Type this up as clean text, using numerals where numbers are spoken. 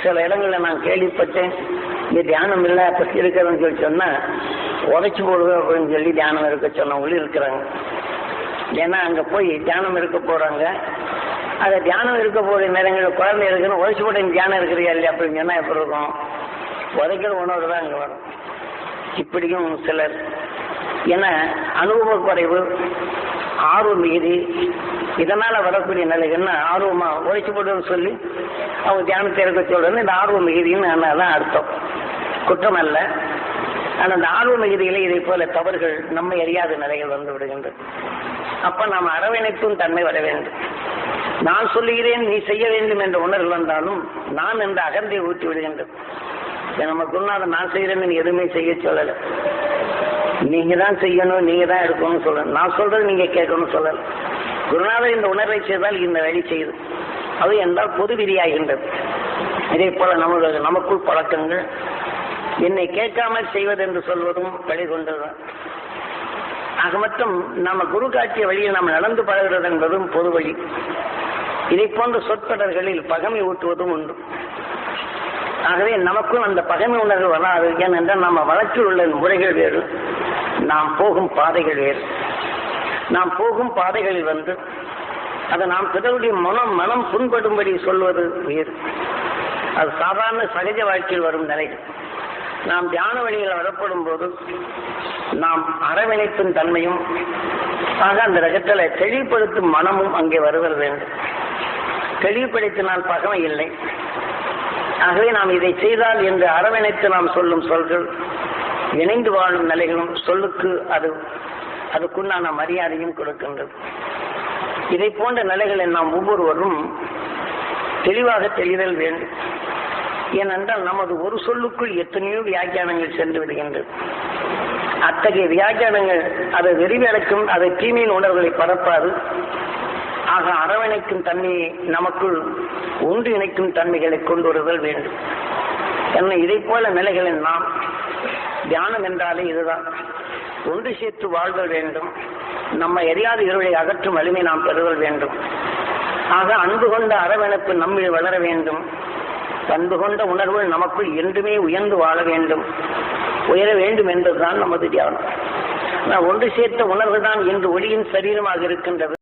சில இடங்களில் நான் கேள்விப்பட்டேன், இங்கே தியானம் இல்லை பற்றி இருக்கிறதுன்னு சொல்லி சொன்னால் உரைச்சி போடுவோம் அப்படின்னு சொல்லி தியானம் இருக்க சொன்னவங்களும் இருக்கிறாங்க. ஏன்னா அங்கே போய் தியானம் இருக்க போகிறாங்க, அதை தியானம் இருக்க போகிற நேரங்களில் குழந்தை இருக்குன்னு உரைச்சி போட்ட தியானம் இருக்கிறீங்க இல்லையா அப்படின்னு சொன்னால் எப்படி இருக்கும்? உரைக்கிற உணர்வு தான் அங்கே வரும். இப்படியும் சிலர் ஏன்னா அனுபவ குறைவு, ஆர்வ மிகுதி, இதனால் வரக்கூடிய நிலைகள்னா ஆர்வமாக உரைச்சி போடுன்னு சொல்லி அவங்க தியானத்தை இருக்க சொல்றது இந்த ஆர்வ மிகுதின்னு தான் அர்த்தம். குற்றம் அல்ல. ஆனால் அந்த ஆர்வ மிகுதியிலே இதை போல தவறுகள் நம்மை அறியாத நிலைகள் வந்து விடுகின்றது. அப்ப நாம் அரவணைப்பும் தன்மை வர வேண்டும். நான் சொல்லுகிறேன் நீ செய்ய வேண்டும் என்ற உணர்வு வந்தாலும் நான் என்ற அகந்தை ஊற்றி விடுகின்றது. நம்ம குருநாதன் நான் செய்யறேன்னு எதுவுமே செய்ய சொல்லலை. நீங்க தான் செய்யணும், நீங்க தான் எடுக்கணும்னு சொல்லணும். நான் சொல்றது நீங்க கேட்கணும்னு சொல்லலை. குருநாதர் இந்த உணர்வை செய்தால் இந்த வழி செய்யுது. அது என்றால் பொது விதியாகின்றது. இதே போல நமக்குள் பழக்கங்கள் என்னை கேட்காமல் செய்வது என்று சொல்வதும் வழி கொண்டதுதான். ஆக மட்டும் நம்ம குரு காட்டிய வழியில் நாம் நடந்து பழகிறது என்பதும் பொது வழி. இதை போன்ற சொற்தொடர்களில் பகமை ஊட்டுவதும் உண்டு. ஆகவே நமக்கும் அந்த பகமை உணர்வு வராது. ஏனென்றால் நம்ம வழக்கில் உள்ள முறைகள் வேறு, நாம் போகும் பாதைகள் வேறு. நாம் போகும் பாதைகளில் வந்து அதை நாம் பிறருடைய மனம் புண்படும்படி சொல்வது வேறு. அது சாதாரண சகஜ வாழ்க்கையில் வரும் நிலைகள். நாம் தியான வழியில் வரப்படும் போது நாம் அரவணைப்பின் தன்மையும் ஆக அந்த ரகத்தில் தெளிவுபடுத்தும் மனமும் அங்கே வருவது வேண்டும். தெளிவுபடுத்தினால் பகமை இல்லை. ஆகவே நாம் இதை செய்தால் என்று அரவணைத்து நாம் சொல்லும் சொல்கள், இணைந்து வாழும் நிலைகளும் சொல்லுக்கு அதுக்குண்டான மரியாதையும் கொடுக்கின்றது. இதை போன்ற நிலைகளை நாம் ஒவ்வொருவரும் தெளிவாக தெரிதல் வேண்டும். ஏனென்றால் நமது ஒரு சொல்லுக்குள் எத்தனையோ வியாக்கியானங்கள் சென்று விடுகின்றது. அத்தகைய வியாக்கியானங்கள் அதை வெறிவிளக்கும், அதை தீமையின் உணர்வுகளை பரப்பாது. ஆக அரவணைக்கும் தன்மையை நமக்குள் ஒன்று இணைக்கும் தன்மைகளை கொண்டு வருதல் வேண்டும். என்ன இதை போல நிலைகளில் நாம் தியானம் என்றாலே இதுதான். ஒன்று சேர்த்து வாழ்தல் வேண்டும். நம்ம எரியாத இருளை அகற்றும் வலிமை நாம் பெறுதல் வேண்டும். ஆக அன்பு கொண்ட அரவணைப்பு நம்மில் வளர வேண்டும். அன்பு கொண்ட உணர்வு நமக்குள் என்றுமே உயர்ந்து வாழ வேண்டும், உயர வேண்டும் என்பதுதான் நமது தியானம். ஒன்று சேர்த்த உணர்வு தான் இன்று ஒளியின் சரீரமாக இருக்கின்றது.